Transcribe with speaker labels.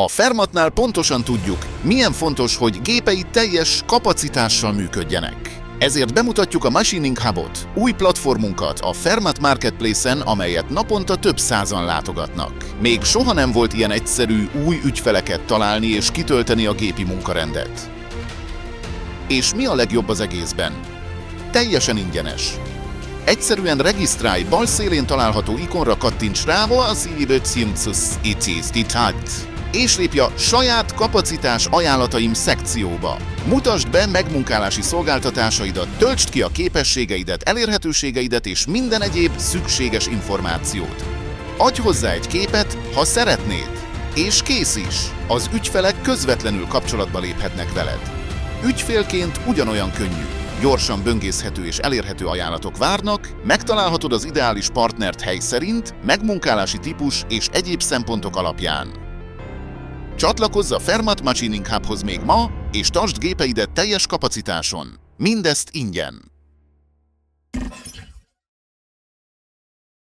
Speaker 1: A Fermatnál pontosan tudjuk, milyen fontos, hogy gépeid teljes kapacitással működjenek. Ezért bemutatjuk a Maching Hubot, új platformunkat a Fermat Marketplace-en, amelyet naponta több százan látogatnak. Még soha nem volt ilyen egyszerű új ügyfeleket találni és kitölteni a gépi munkarendet. És mi a legjobb az egészben? Teljesen ingyenes. Egyszerűen regisztrálj, bal szélén található ikonra kattints rá, és lépj a saját kapacitás ajánlataim szekcióba. Mutasd be megmunkálási szolgáltatásaidat, töltsd ki a képességeidet, elérhetőségeidet és minden egyéb szükséges információt. Adj hozzá egy képet, ha szeretnéd. És kész is! Az ügyfelek közvetlenül kapcsolatba léphetnek veled. Ügyfélként ugyanolyan könnyű. Gyorsan böngészhető és elérhető ajánlatok várnak, megtalálhatod az ideális partnert hely szerint, megmunkálási típus és egyéb szempontok alapján. Csatlakozz a Fermat Maching Hubhoz még ma, és tartsd gépeidet teljes kapacitáson. Mindezt ingyen.